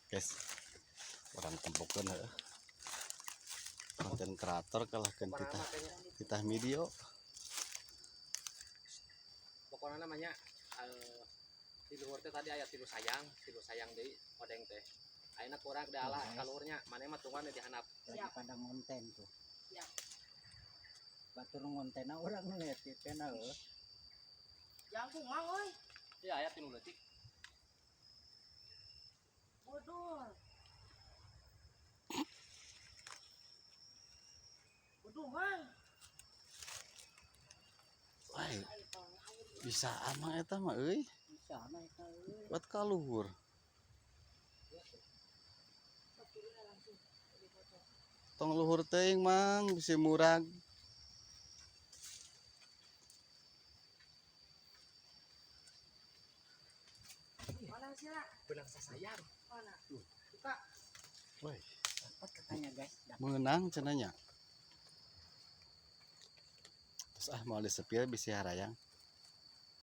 Guys, orang tempukan konten kreator kalahkan kita video. Pokoknya namanya di luar teh tadi ayat tilu sayang deui odeng teh. Ayeuna kurang dalah kalurnya mana mah tungguan di handap lagi pada ngonten tuh. Siap. Batur ngontena orang ngeliat teh na heuh. Jangkung mang euy. Ieu ayat 3 detik. Bodol. Bodol mang. Wah, bisa ama eta mah euy. Bisa mah eta euy. Buat kaluhur. Tong luhur teuing mang bisi murag. Mana sila? Belang sasayang. Mana? Buka. Woi, Dapat katanya guys. Dapat. menang cenanya. Terus mau disepir bisi harayang.